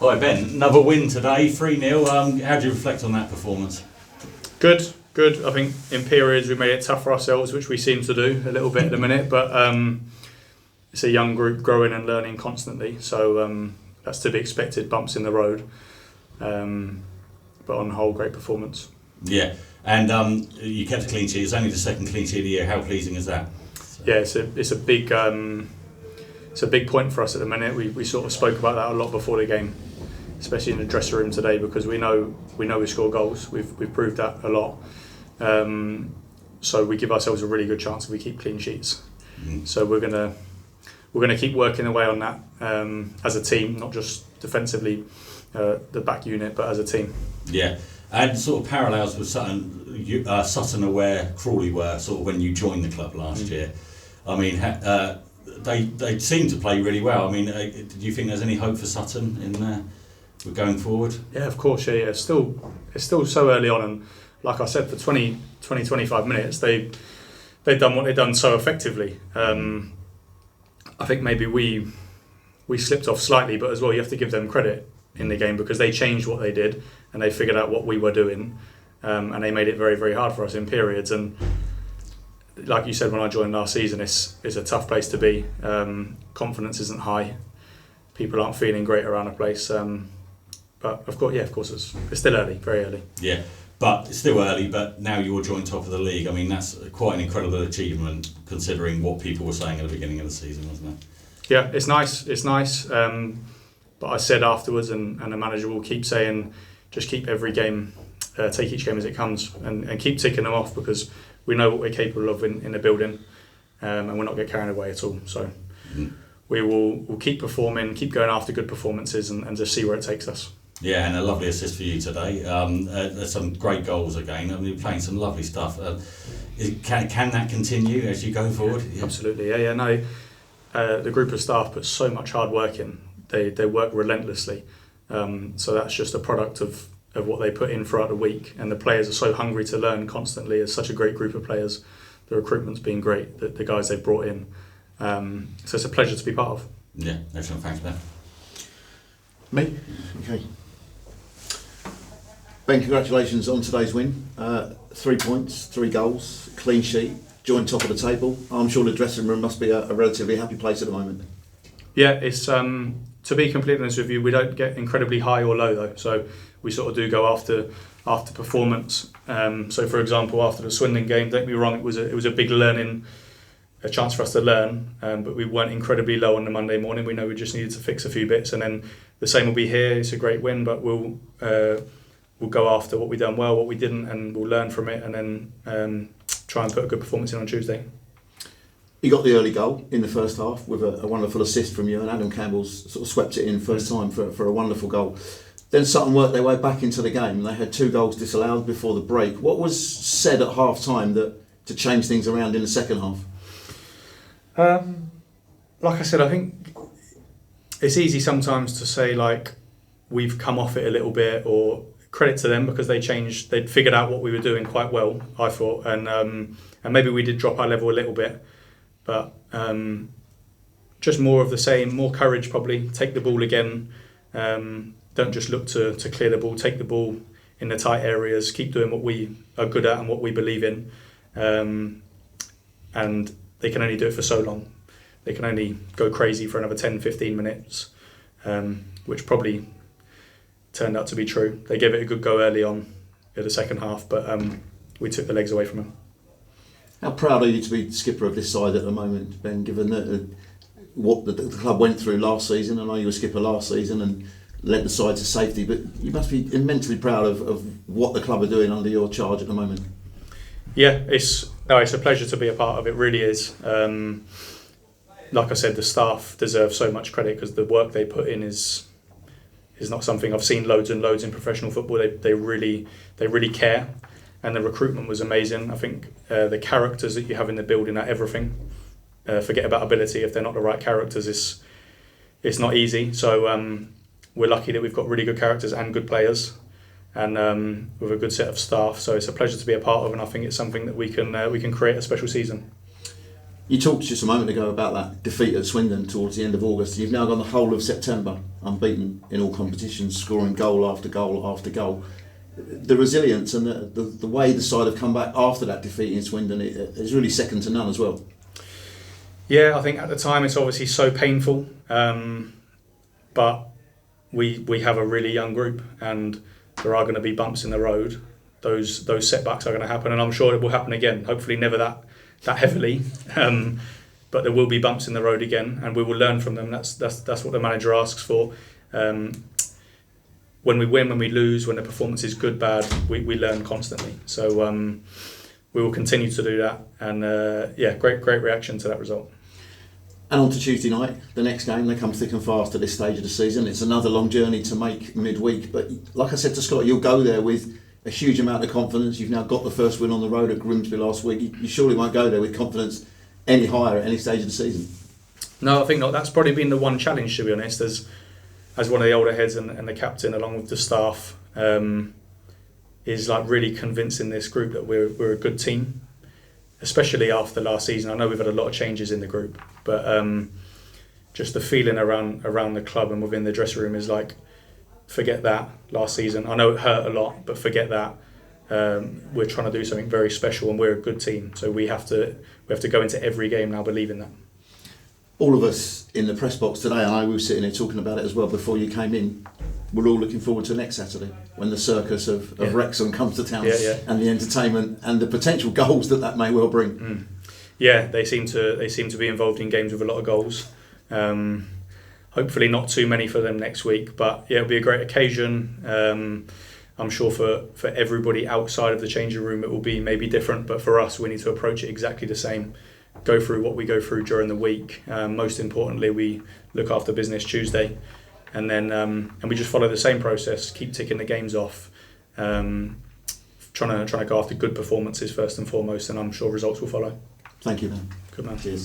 All right, Ben, another win today, 3-0. How do you reflect on that performance? Good. I think in periods we made it tough for ourselves, which we seem to do a little bit at the minute, but it's a young group growing and learning constantly, so that's to be expected, bumps in the road, but on the whole, great performance. Yeah, and you kept a clean sheet. It's only the second clean sheet of the year. How pleasing is that? Yeah, it's a big point for us at the minute. We sort of spoke about that a lot before the game, especially in the dressing room today, because we know we score goals. We've proved that a lot. So we give ourselves a really good chance if we keep clean sheets. So we're gonna keep working away on that as a team, not just defensively, the back unit, but as a team. Yeah, and sort of parallels with Sutton are where Crawley were sort of when you joined the club last year. I mean, they seem to play really well. I mean, do you think there's any hope for Sutton in there going forward? Yeah, of course. Yeah. It's still so early on, and like I said, for 25 minutes, they've done what they've done so effectively. I think maybe we slipped off slightly, but as well, you have to give them credit in the game because they changed what they did and they figured out what we were doing, and they made it very, very hard for us in periods. And like you said, when I joined last season, it's a tough place to be. Confidence isn't high. People aren't feeling great around the place. But of course, it's still early, very early. Yeah. But it's still early, but now you're joint top of the league. I mean, that's quite an incredible achievement considering what people were saying at the beginning of the season, wasn't it? Yeah, it's nice. But I said afterwards, and the manager will keep saying, just keep every game, take each game as it comes, and keep ticking them off because we know what we're capable of in the building, and we'll not get carried away at all. So we'll keep performing, keep going after good performances, and just see where it takes us. Yeah, and a lovely assist for you today. There's some great goals again. I mean, you're playing some lovely stuff. Can that continue as you go forward? Yeah. Absolutely. Yeah. No, the group of staff put so much hard work in. They work relentlessly. So that's just a product of what they put in throughout the week. And the players are so hungry to learn constantly. It's such a great group of players. The recruitment's been great. The guys they've brought in. So it's a pleasure to be part of. Yeah. Excellent. Thanks, Ben. Me? Okay. Ben, congratulations on today's win. 3 points, 3 goals, clean sheet, joint top of the table. I'm sure the dressing room must be a relatively happy place at the moment. Yeah, it's to be completely honest with you, we don't get incredibly high or low though. So we sort of do go after performance. So for example, after the Swindon game, don't get me wrong, it was a big a chance for us to learn, but we weren't incredibly low on the Monday morning. We know we just needed to fix a few bits, and then the same will be here. It's a great win, but we'll go after what we done well, what we didn't, and we'll learn from it, and then try and put a good performance in on Tuesday. You got the early goal in the first half with a wonderful assist from you, and Adam Campbell's sort of swept it in first time for a wonderful goal. Then Sutton worked their way back into the game, and they had 2 goals disallowed before the break. What was said at half time to change things around in the second half? Like I said, I think it's easy sometimes to say like we've come off it a little bit, or credit to them because they'd figured out what we were doing quite well, I thought, and maybe we did drop our level a little bit, but just more of the same, more courage probably, take the ball again, don't just look to clear the ball, take the ball in the tight areas, keep doing what we are good at and what we believe in, and they can only do it for so long. They can only go crazy for another 10-15 minutes, which probably turned out to be true. They gave it a good go early on in the second half, but we took the legs away from them. How proud are you to be skipper of this side at the moment, Ben, given what the club went through last season? I know you were skipper last season and led the side to safety, but you must be immensely proud of what the club are doing under your charge at the moment. Yeah, it's a pleasure to be a part of it, really is. Like I said, the staff deserve so much credit because the work they put in is not something I've seen loads and loads in professional football. They really care, and the recruitment was amazing. I think the characters that you have in the building are everything. Forget about ability; if they're not the right characters, it's not easy. So we're lucky that we've got really good characters and good players, and with a good set of staff. So it's a pleasure to be a part of, and I think it's something that we can create a special season. You talked just a moment ago about that defeat at Swindon towards the end of August. You've now gone the whole of September unbeaten in all competitions, scoring goal after goal after goal. The resilience and the way the side have come back after that defeat in Swindon is really second to none as well. Yeah, I think at the time it's obviously so painful, but we have a really young group, and there are going to be bumps in the road. Those setbacks are going to happen, and I'm sure it will happen again. Hopefully, never that heavily, but there will be bumps in the road again, and we will learn from them. That's what the manager asks for. When we win, when we lose, when the performance is good, bad, we learn constantly. So we will continue to do that, and great reaction to that result. And on to Tuesday night, the next game. They come thick and fast at this stage of the season. It's another long journey to make midweek, but like I said to Scott, you'll go there with a huge amount of confidence. You've now got the first win on the road at Grimsby last week. You surely won't go there with confidence any higher at any stage of the season. No, I think not. That's probably been the one challenge, to be honest, as one of the older heads and the captain, along with the staff, is like really convincing this group that we're a good team, especially after last season. I know we've had a lot of changes in the group, but just the feeling around the club and within the dressing room is like, forget that last season. I know it hurt a lot, but forget that. We're trying to do something very special, and we're a good team. So we have to go into every game now believing that. All of us in the press box today, and I was sitting here talking about it as well before you came in, we're all looking forward to next Saturday when the circus of Wrexham comes to town, and the entertainment and the potential goals that may well bring. Yeah, they seem to be involved in games with a lot of goals. Hopefully not too many for them next week, but yeah, it'll be a great occasion. I'm sure for everybody outside of the changing room it will be maybe different, but for us we need to approach it exactly the same. Go through what we go through during the week. Most importantly, we look after business Tuesday, and then and we just follow the same process. Keep ticking the games off, trying to go after good performances first and foremost, and I'm sure results will follow. Thank you, man. Good man. Cheers.